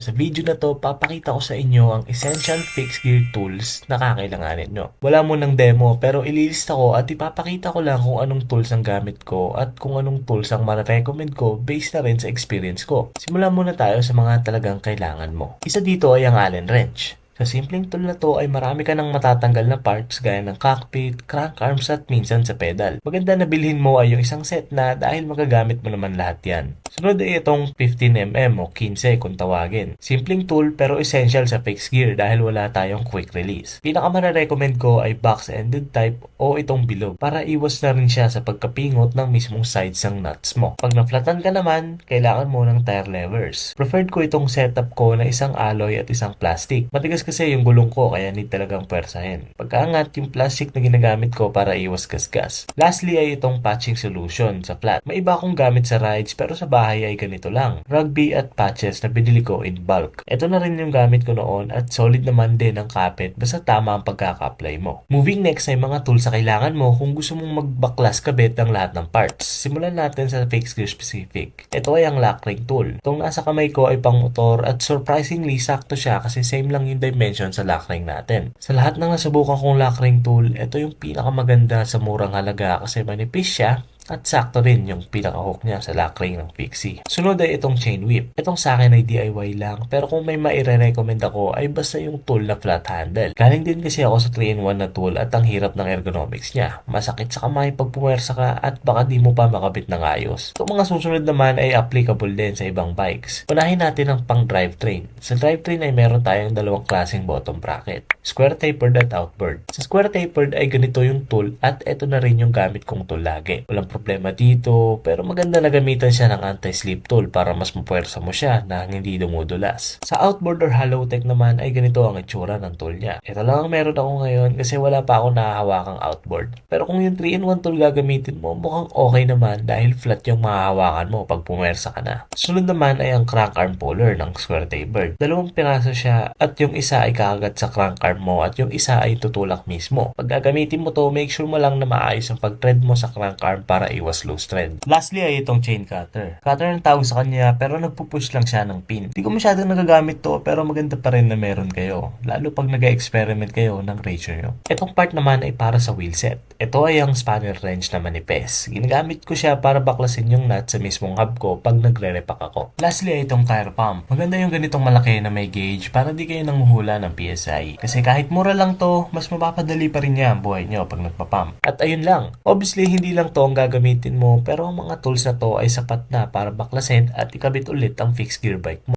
Sa video na to, papakita ko sa inyo ang essential fixed gear tools na kakailanganin nyo. Wala mo ng demo pero ililista ko at ipapakita ko lang kung anong tools ang gamit ko at kung anong tools ang ma-recommend ko based na rin sa experience ko. Simulan muna tayo sa mga talagang kailangan mo. Isa dito ay ang Allen wrench. Sa simpleng tool na to ay marami ka ng matatanggal na parts gaya ng cockpit, crank arms at minsan sa pedal. Maganda na bilhin mo ay yung isang set na dahil magagamit mo naman lahat yan. Sunod ay itong 15mm o 15 kung tawagin. Simpleng tool pero essential sa fixed gear dahil wala tayong quick release. Pinaka-recommend ko ay box-ended type o itong bilog para iwas na rin siya sa pagkapingot ng mismong sides ng nuts mo. Pag na-flatan ka naman, kailangan mo ng tire levers. Preferred ko itong setup ko na isang alloy at isang plastic. Matigas kasi yung gulong ko kaya need talagang pwersahin. Pagkaangat, yung plastic na ginagamit ko para iwas gasgas. Lastly ay itong patching solution sa flat. May iba akong gamit sa rides pero sa bahay ay ganito lang. Rugby at patches na binili ko in bulk. Ito na rin yung gamit ko noon at solid naman din ang kapit basta tama ang pagkaka-apply mo. Moving next ay mga tools na kailangan mo kung gusto mong magbaklas kabit ang lahat ng parts. Simulan natin sa fixed gear specific. Ito ay ang lock ring tool. Itong nasa kamay ko ay pang motor at surprisingly sakto siya kasi same lang yung dimension sa lock ring natin. Sa lahat ng nasubukan kong lock ring tool, ito yung pinakamaganda sa murang halaga kasi manipis siya at sakto rin yung pinaka-hook niya sa lock ring ng Fixie. Sunod ay itong chain whip. Itong sa akin ay DIY lang pero kung may maire-recommend ako ay basta yung tool na flat handle. Galing din kasi ako sa 3-in-1 na tool at ang hirap ng ergonomics niya. Masakit sa kamay pag pumersa ka at baka di mo pa makabit ng ayos. Itong mga susunod naman ay applicable din sa ibang bikes. Unahin natin ang pang drivetrain. Sa drivetrain ay meron tayong dalawang klaseng bottom bracket. Square tapered at outboard. Sa square tapered ay ganito yung tool at ito na rin yung gamit kong tool lagi. Walang problema dito pero maganda na gamitan siya ng anti-slip tool para mas mapuwersa mo siya na hindi dumudulas. Sa outboard or hollow tech naman ay ganito ang itsura ng tool niya. Ito lang ang meron ako ngayon kasi wala pa ako nakahawakang outboard. Pero kung yung 3-in-1 tool gagamitin mo, mukhang okay naman dahil flat yung mahahawakan mo pag pumersa ka na. Sunod naman ay ang crank arm puller ng square tapered. Dalawang piraso siya at yung isa ay kakagat sa crank arm mo at yung isa ay tutulak mismo. Pag gagamitin mo to, make sure mo lang na maayos ang pag-thread mo sa crank arm para iwas loose thread. Lastly ay itong chain cutter. Cutter ang tawag sa kanya pero nagpupush lang siya ng pin. Hindi ko masyadong nagagamit to pero maganda pa rin na meron kayo. Lalo pag nag-experiment kayo ng ratio nyo. Itong part naman ay para sa wheel set. Ito ay ang spanner wrench na manipes. Ginagamit ko siya para baklasin yung nut sa mismong hub ko pag nagre-repack ako. Lastly ay itong tire pump. Maganda yung ganitong malaki na may gauge para di kayo nanguhula ng PSI. Kasi kahit mura lang to, mas mapapadali pa rin niya ang buhay nyo pag nagpa-pump. At ayun lang. Obviously, hindi lang to ang gagamitin mo pero ang mga tools na to ay sapat na para baklasin at ikabit ulit ang fixed gear bike mo.